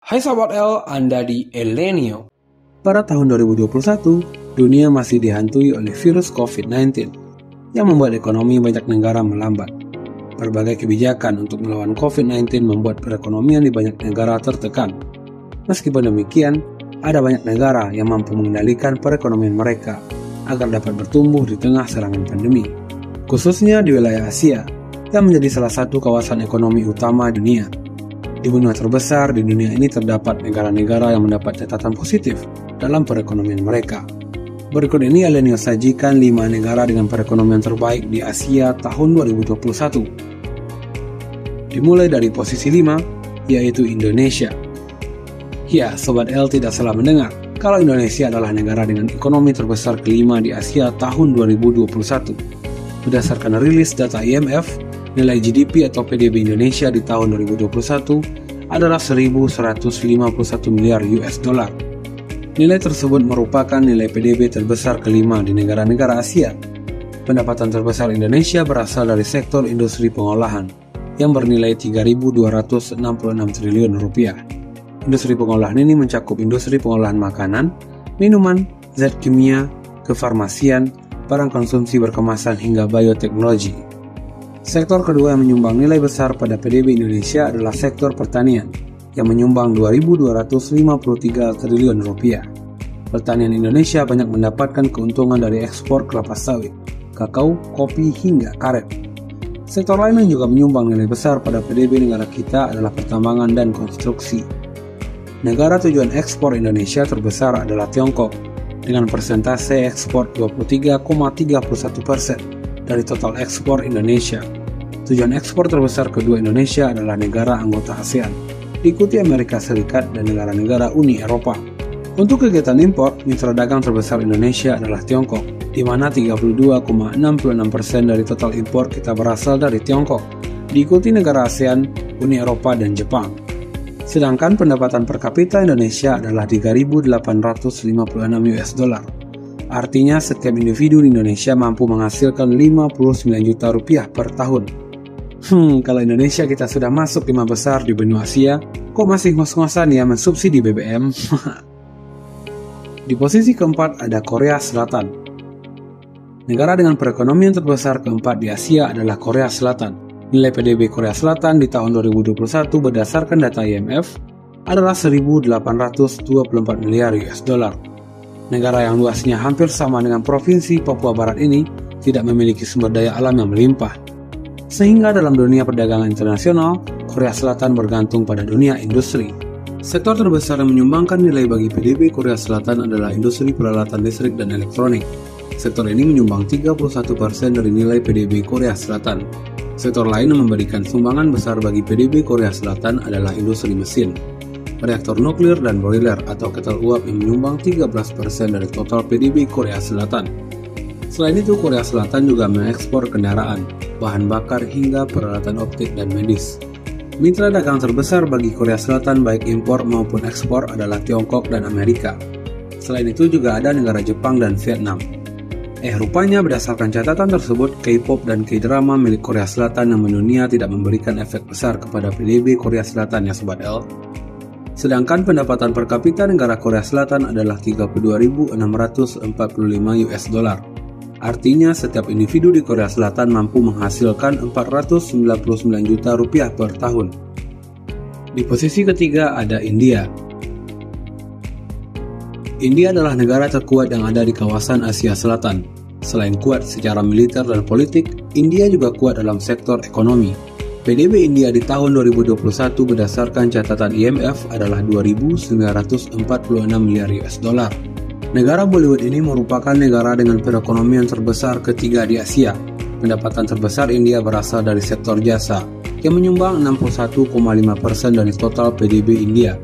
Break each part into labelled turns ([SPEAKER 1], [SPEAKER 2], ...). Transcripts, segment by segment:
[SPEAKER 1] Hai sahabat L, Anda di Elenio.
[SPEAKER 2] Pada tahun 2021, dunia masih dihantui oleh virus COVID-19 yang membuat ekonomi banyak negara melambat. Berbagai kebijakan untuk melawan COVID-19 membuat perekonomian di banyak negara tertekan. Meskipun demikian, ada banyak negara yang mampu mengendalikan perekonomian mereka agar dapat bertumbuh di tengah serangan pandemi, khususnya di wilayah Asia yang menjadi salah satu kawasan ekonomi utama dunia. Di benua terbesar di dunia ini terdapat negara-negara yang mendapat catatan positif dalam perekonomian mereka. Berikut ini Elenio sajikan 5 negara dengan perekonomian terbaik di Asia tahun 2021. Dimulai dari posisi 5, yaitu Indonesia. Ya, Sobat L tidak salah mendengar, kalau Indonesia adalah negara dengan ekonomi terbesar kelima di Asia tahun 2021. Berdasarkan rilis data IMF, nilai GDP atau PDB Indonesia di tahun 2021 adalah 1.151 miliar US dollar. Nilai tersebut merupakan nilai PDB terbesar kelima di negara-negara Asia. Pendapatan terbesar Indonesia berasal dari sektor industri pengolahan yang bernilai 3.266 triliun rupiah. Industri pengolahan ini mencakup industri pengolahan makanan, minuman, zat kimia, kefarmasian, barang konsumsi berkemasan hingga bioteknologi. Sektor kedua yang menyumbang nilai besar pada PDB Indonesia adalah sektor pertanian yang menyumbang 2.253 triliun rupiah. Pertanian Indonesia banyak mendapatkan keuntungan dari ekspor kelapa sawit, kakao, kopi, hingga karet. Sektor lain yang juga menyumbang nilai besar pada PDB negara kita adalah pertambangan dan konstruksi. Negara tujuan ekspor Indonesia terbesar adalah Tiongkok dengan persentase ekspor 23,31% dari total ekspor Indonesia. Tujuan ekspor terbesar kedua Indonesia adalah negara anggota ASEAN, diikuti Amerika Serikat dan negara-negara Uni Eropa. Untuk kegiatan impor, mitra dagang terbesar Indonesia adalah Tiongkok, di mana 32,66% dari total impor kita berasal dari Tiongkok, diikuti negara ASEAN, Uni Eropa, dan Jepang. Sedangkan pendapatan per kapita Indonesia adalah 3.856 US dollar. Artinya setiap individu di Indonesia mampu menghasilkan 59 juta rupiah per tahun. Kalau Indonesia kita sudah masuk 5 besar di benua Asia, kok masih ngos-ngosan ya mensubsidi BBM? Di posisi keempat ada Korea Selatan. Negara dengan perekonomian terbesar keempat di Asia adalah Korea Selatan. Nilai PDB Korea Selatan di tahun 2021 berdasarkan data IMF adalah 1.824 miliar US dollar. Negara yang luasnya hampir sama dengan Provinsi Papua Barat ini tidak memiliki sumber daya alam yang melimpah. Sehingga dalam dunia perdagangan internasional, Korea Selatan bergantung pada dunia industri. Sektor terbesar yang menyumbangkan nilai bagi PDB Korea Selatan adalah industri peralatan listrik dan elektronik. Sektor ini menyumbang 31% dari nilai PDB Korea Selatan. Sektor lain yang memberikan sumbangan besar bagi PDB Korea Selatan adalah industri mesin, reaktor nuklir dan boiler atau ketel uap yang menyumbang 13% dari total PDB Korea Selatan. Selain itu, Korea Selatan juga mengekspor kendaraan, bahan bakar hingga peralatan optik dan medis. Mitra dagang terbesar bagi Korea Selatan baik impor maupun ekspor adalah Tiongkok dan Amerika. Selain itu juga ada negara Jepang dan Vietnam. Rupanya berdasarkan catatan tersebut, K-pop dan K-drama milik Korea Selatan yang mendunia tidak memberikan efek besar kepada PDB Korea Selatan ya Sobat L. Sedangkan pendapatan per kapita negara Korea Selatan adalah 32.645 US dollar. Artinya setiap individu di Korea Selatan mampu menghasilkan 499 juta rupiah per tahun. Di posisi ketiga ada India. India adalah negara terkuat yang ada di kawasan Asia Selatan. Selain kuat secara militer dan politik, India juga kuat dalam sektor ekonomi. PDB India di tahun 2021 berdasarkan catatan IMF adalah 2.946 miliar US dollar. Negara Bollywood ini merupakan negara dengan perekonomian terbesar ketiga di Asia. Pendapatan terbesar India berasal dari sektor jasa, yang menyumbang 61,5% dari total PDB India.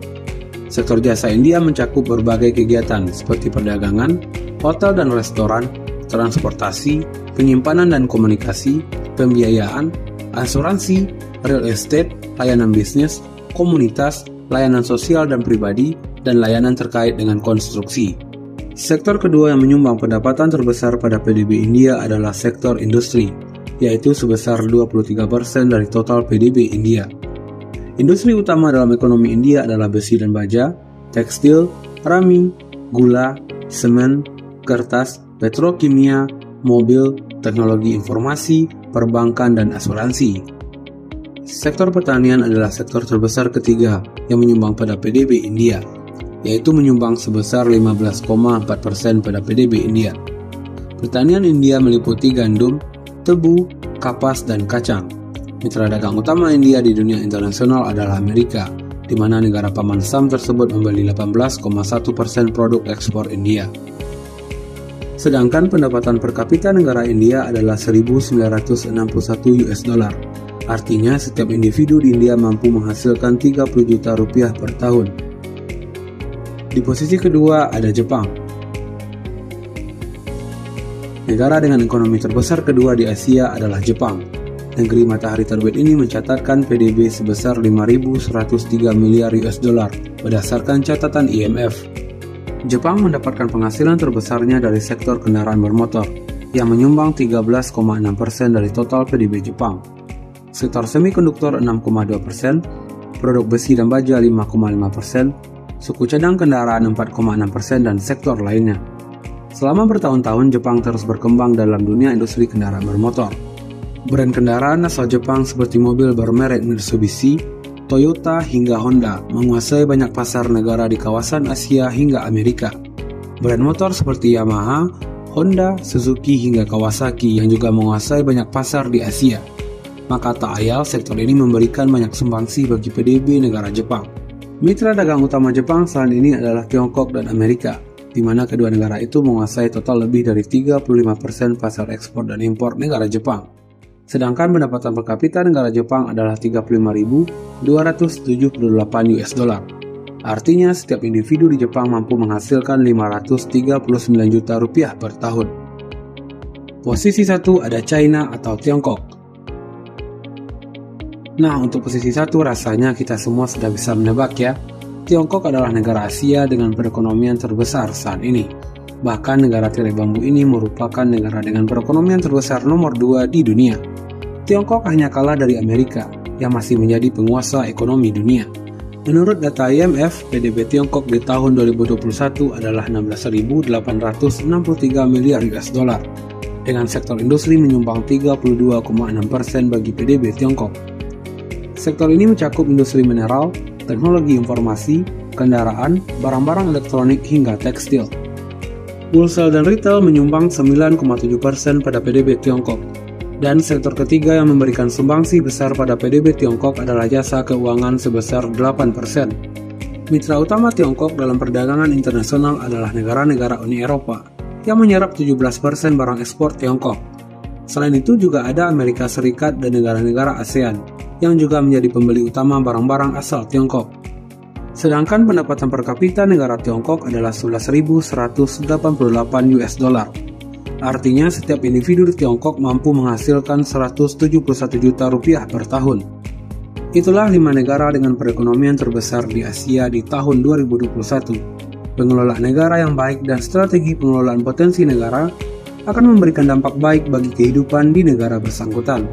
[SPEAKER 2] Sektor jasa India mencakup berbagai kegiatan seperti perdagangan, hotel dan restoran, transportasi, penyimpanan dan komunikasi, pembiayaan, asuransi, real estate, layanan bisnis, komunitas, layanan sosial dan pribadi, dan layanan terkait dengan konstruksi. Sektor kedua yang menyumbang pendapatan terbesar pada PDB India adalah sektor industri, yaitu sebesar 23% dari total PDB India. Industri utama dalam ekonomi India adalah besi dan baja, tekstil, rami, gula, semen, kertas, petrokimia, mobil, teknologi informasi, perbankan, dan asuransi. Sektor pertanian adalah sektor terbesar ketiga yang menyumbang pada PDB India, yaitu menyumbang sebesar 15,4% pada PDB India. Pertanian India meliputi gandum, tebu, kapas, dan kacang. Mitra dagang utama India di dunia internasional adalah Amerika, di mana negara paman Sam tersebut membeli 18,1% produk ekspor India. Sedangkan pendapatan per kapita negara India adalah 1.961 US dollar. Artinya setiap individu di India mampu menghasilkan 30 juta rupiah per tahun. Di posisi kedua ada Jepang. Negara dengan ekonomi terbesar kedua di Asia adalah Jepang. Negeri matahari terbit ini mencatatkan PDB sebesar 5.103 miliar US dollar berdasarkan catatan IMF. Jepang mendapatkan penghasilan terbesarnya dari sektor kendaraan bermotor yang menyumbang 13,6% dari total PDB Jepang. Sektor semikonduktor 6,2%, produk besi dan baja 5,5%, suku cadang kendaraan 4,6% dan sektor lainnya. Selama bertahun-tahun Jepang terus berkembang dalam dunia industri kendaraan bermotor. Brand kendaraan asal Jepang seperti mobil bermerek Mitsubishi, Toyota hingga Honda menguasai banyak pasar negara di kawasan Asia hingga Amerika. Brand motor seperti Yamaha, Honda, Suzuki hingga Kawasaki yang juga menguasai banyak pasar di Asia. Maka tak ayal sektor ini memberikan banyak sumbangsi bagi PDB negara Jepang. Mitra dagang utama Jepang saat ini adalah Tiongkok dan Amerika, di mana kedua negara itu menguasai total lebih dari 35% pasar ekspor dan impor negara Jepang. Sedangkan pendapatan per kapita negara Jepang adalah 35.278 US dollar. Artinya setiap individu di Jepang mampu menghasilkan 539 juta rupiah per tahun. Posisi 1 ada China atau Tiongkok. Nah, untuk posisi 1 rasanya kita semua sudah bisa menebak ya. Tiongkok adalah negara Asia dengan perekonomian terbesar saat ini. Bahkan negara tirai bambu ini merupakan negara dengan perekonomian terbesar nomor 2 di dunia. Tiongkok hanya kalah dari Amerika yang masih menjadi penguasa ekonomi dunia. Menurut data IMF, PDB Tiongkok di tahun 2021 adalah 16.863 miliar US dollar, dengan sektor industri menyumbang 32,6% bagi PDB Tiongkok. Sektor ini mencakup industri mineral, teknologi informasi, kendaraan, barang-barang elektronik hingga tekstil. Wholesale dan retail menyumbang 9,7% pada PDB Tiongkok. Dan sektor ketiga yang memberikan sumbangsi besar pada PDB Tiongkok adalah jasa keuangan sebesar 8%. Mitra utama Tiongkok dalam perdagangan internasional adalah negara-negara Uni Eropa yang menyerap 17% barang ekspor Tiongkok. Selain itu juga ada Amerika Serikat dan negara-negara ASEAN yang juga menjadi pembeli utama barang-barang asal Tiongkok. Sedangkan pendapatan per kapita negara Tiongkok adalah 11.188 US dollar. Artinya setiap individu di Tiongkok mampu menghasilkan 171 juta rupiah per tahun. Itulah 5 negara dengan perekonomian terbesar di Asia di tahun 2021. Pengelola negara yang baik dan strategi pengelolaan potensi negara akan memberikan dampak baik bagi kehidupan di negara bersangkutan.